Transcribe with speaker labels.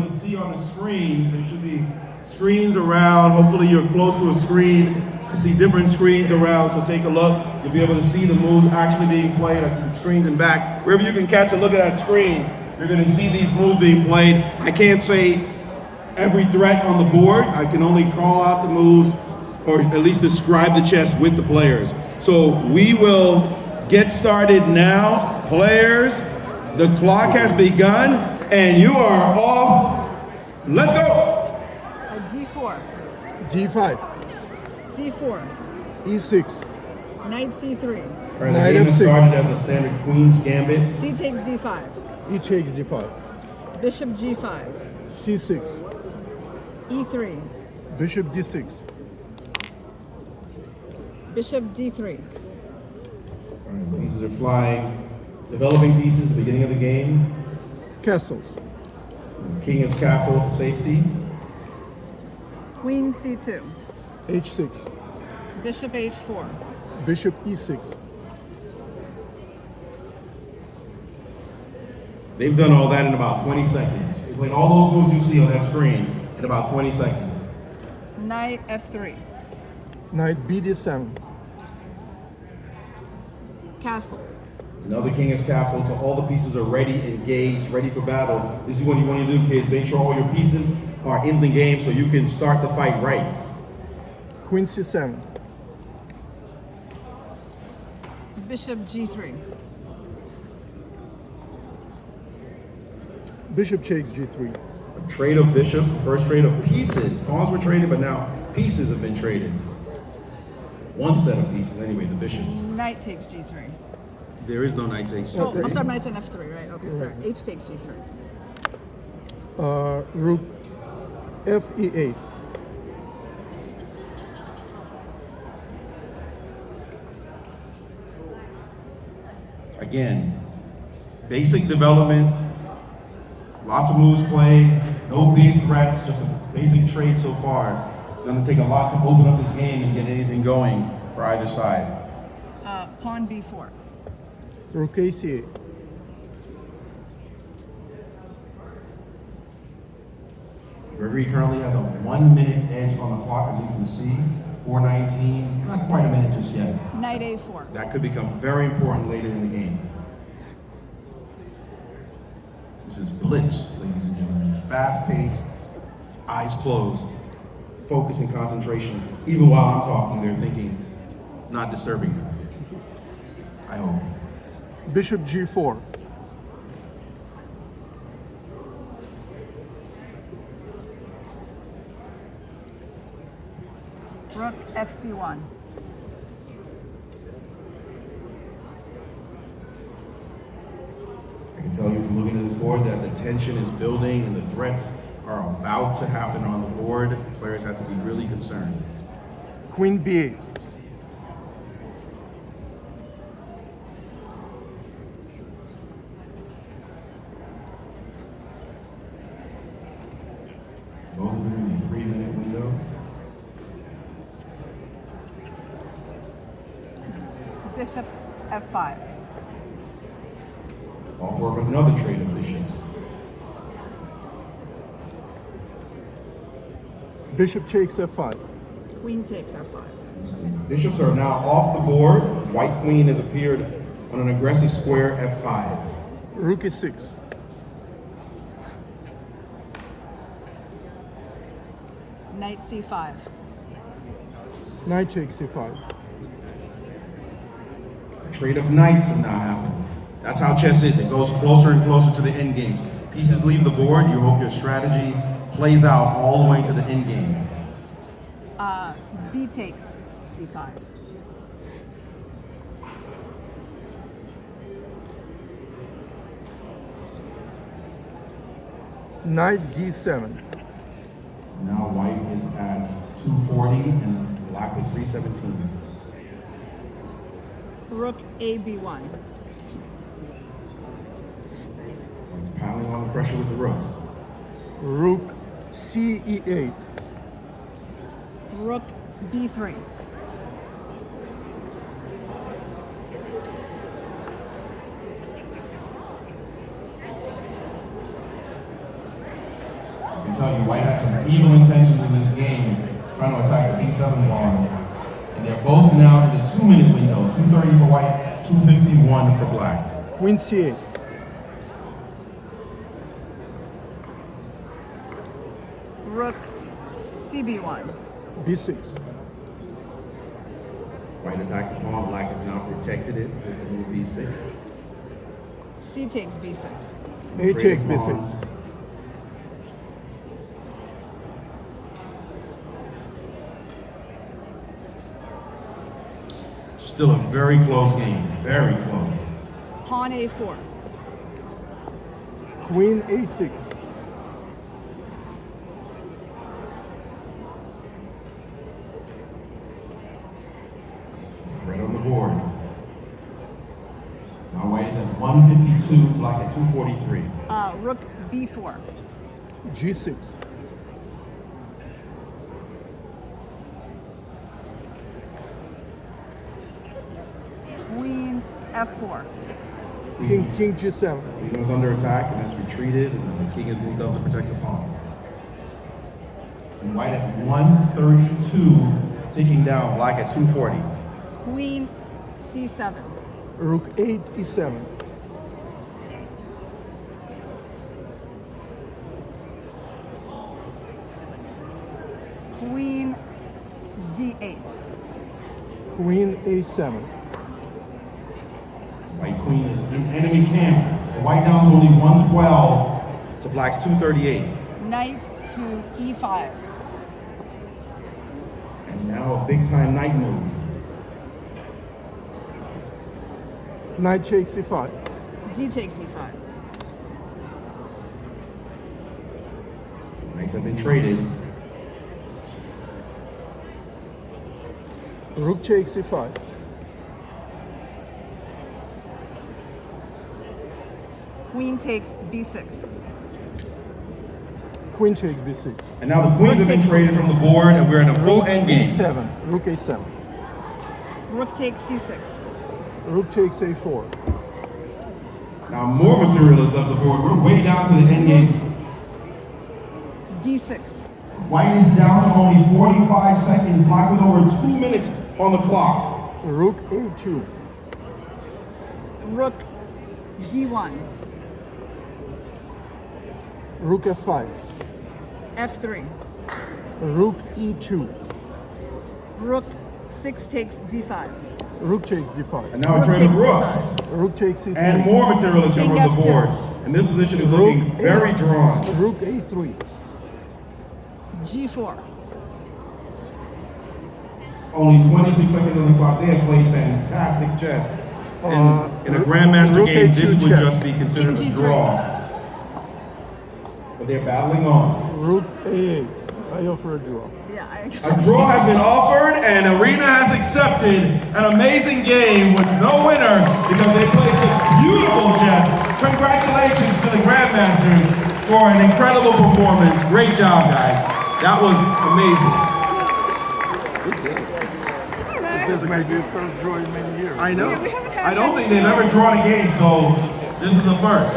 Speaker 1: to see on the screens, there should be screens around. Hopefully you're close to a screen. I see different screens around, so take a look. You'll be able to see the moves actually being played. I see screens in back. Wherever you can catch a look at that screen, you're going to see these moves being played. I can't say every threat on the board. I can only call out the moves, or at least describe the chess with the players. So we will get started now. Players, the clock has begun, and you are off. Let's go.
Speaker 2: D4.
Speaker 3: D5.
Speaker 2: C4.
Speaker 3: E6.
Speaker 2: Knight C3.
Speaker 1: All right, the game has started as a standard Queen's Gambit.
Speaker 2: C takes D5.
Speaker 3: E takes D5.
Speaker 2: Bishop G5.
Speaker 3: C6.
Speaker 2: E3.
Speaker 3: Bishop D6.
Speaker 2: Bishop D3.
Speaker 1: All right, the pieces are flying. Developing pieces at the beginning of the game.
Speaker 3: Castles.
Speaker 1: King is castle to safety.
Speaker 2: Queen C2.
Speaker 3: H6.
Speaker 2: Bishop H4.
Speaker 3: Bishop E6.
Speaker 1: They've done all that in about 20 seconds. They played all those moves you see on that screen in about 20 seconds.
Speaker 2: Knight F3.
Speaker 3: Knight BD7.
Speaker 2: Castles.
Speaker 1: Another king is castle, so all the pieces are ready, engaged, ready for battle. This is what you want to do, kids. Make sure all your pieces are in the game so you can start the fight right.
Speaker 3: Queen C7.
Speaker 2: Bishop G3.
Speaker 3: Bishop takes G3.
Speaker 1: A trade of bishops, the first trade of pieces. Pawns were traded, but now pieces have been traded. One set of pieces, anyway, the bishops.
Speaker 2: Knight takes G3.
Speaker 1: There is no knight takes
Speaker 2: Oh,
Speaker 1: G3.
Speaker 2: I'm sorry, knight's in F3, right? Okay, sorry. H takes G3.
Speaker 3: Rook FE8.
Speaker 1: Again, basic development, lots of moves played, no big threats, just a basic trade so far. It's going to take a lot to open up this game and get anything going for either side.
Speaker 2: Pawn B4.
Speaker 3: Rook AC8.
Speaker 1: Gregory currently has a 1 minute edge on the clock, as you can see. 4:19, not quite a minute just yet.
Speaker 2: Knight A4.
Speaker 1: That could become very important later in the game. This is blitz, ladies and gentlemen. Fast pace, eyes closed, focus and concentration. Even while I'm talking, they're thinking, not disturbing them. I hope.
Speaker 3: Bishop G4.
Speaker 2: Rook FC1.
Speaker 1: I can tell you from looking at this board that the tension is building and the threats are about to happen on the board. Players have to be really concerned.
Speaker 3: Queen B8.
Speaker 1: Both of them in the 3 minute window.
Speaker 2: Bishop F5.
Speaker 1: All for another trade of bishops.
Speaker 3: Bishop takes F5.
Speaker 2: Queen takes F5.
Speaker 1: Bishops are now off the board. White queen has appeared on an aggressive square F5.
Speaker 3: Rook E6.
Speaker 2: Knight C5.
Speaker 3: Knight takes C5.
Speaker 1: A trade of knights have now happened. That's how chess is. It goes closer and closer to the end games. Pieces leave the board. You hope your strategy plays out all the way to the end game.
Speaker 2: B takes C5.
Speaker 3: Knight D7.
Speaker 1: Now white is at 240 and black with 317.
Speaker 2: Rook AB1.
Speaker 1: It's piling on the pressure with the rooks.
Speaker 3: Rook CE8.
Speaker 2: Rook B3.
Speaker 1: can tell you White has some evil intentions in this game, trying to attack the B7 pawn. And they're both now in the 2-minute window, 2:30 for White, 2:51 for Black.
Speaker 3: Queen C8.
Speaker 2: Rook CB1.
Speaker 3: B6.
Speaker 1: White attacked the pawn, Black has now protected it with the move B6.
Speaker 2: C takes B6.
Speaker 3: A
Speaker 1: Trade
Speaker 3: takes
Speaker 1: of
Speaker 3: B6.
Speaker 1: pawns. Still a very close game, very close.
Speaker 2: Pawn A4.
Speaker 3: Queen A6.
Speaker 1: Threat on the board. Now White is at 152, Black at 243.
Speaker 2: Rook B4.
Speaker 3: G6.
Speaker 2: Queen F4.
Speaker 3: King G7.
Speaker 1: Queen was under attack and has retreated, and the king has moved up to protect the pawn. And White at 132, ticking down, Black at 240.
Speaker 2: Queen C7.
Speaker 3: Rook 8 E7.
Speaker 2: Queen D8.
Speaker 3: Queen A7.
Speaker 1: White queen is in enemy camp. The White down to only 112 to Black's 238.
Speaker 2: Knight to E5.
Speaker 1: And now a big time knight move.
Speaker 3: Knight takes E5.
Speaker 2: D takes E5.
Speaker 1: Knights have been traded.
Speaker 3: Rook takes E5.
Speaker 2: Queen takes B6.
Speaker 3: Queen takes B6.
Speaker 1: And now the queens have been traded from the board, and we're in a full endgame.
Speaker 3: E7. Rook A7.
Speaker 2: Rook takes C6.
Speaker 3: Rook takes A4.
Speaker 1: Now more material is left the board. We're way down to the endgame.
Speaker 2: D6.
Speaker 1: White is down to only 45 seconds. Black with over 2 minutes on the clock.
Speaker 3: Rook A2.
Speaker 2: Rook D1.
Speaker 3: Rook F5.
Speaker 2: F3.
Speaker 3: Rook E2.
Speaker 2: Rook 6 takes D5.
Speaker 3: Rook takes D5.
Speaker 1: And now a
Speaker 2: Rook
Speaker 1: trade of
Speaker 2: takes
Speaker 1: rooks.
Speaker 3: Rook takes C3.
Speaker 1: And more material is coming
Speaker 2: King
Speaker 1: from the
Speaker 2: F2.
Speaker 1: board. And this position is looking very drawn.
Speaker 3: Rook A3.
Speaker 2: G4.
Speaker 1: Only 26 seconds on the clock. They have played fantastic chess. And in a Grandmaster
Speaker 3: Rook
Speaker 1: game,
Speaker 3: A2
Speaker 1: this would
Speaker 3: check.
Speaker 1: just be considered
Speaker 2: King
Speaker 1: a
Speaker 2: G3.
Speaker 1: draw. But they're battling on.
Speaker 3: Rook A8. I offer a draw.
Speaker 2: Yeah, I
Speaker 1: A draw has been offered, and Arena has accepted an amazing game with no winner because they played such beautiful chess. Congratulations to the Grandmasters for an incredible performance. Great job, guys. That was amazing.
Speaker 3: This is maybe your first draw in many years.
Speaker 1: I know.
Speaker 2: Yeah, we haven't had
Speaker 1: I don't
Speaker 2: many
Speaker 1: think they've ever drawn a game, so this is the first.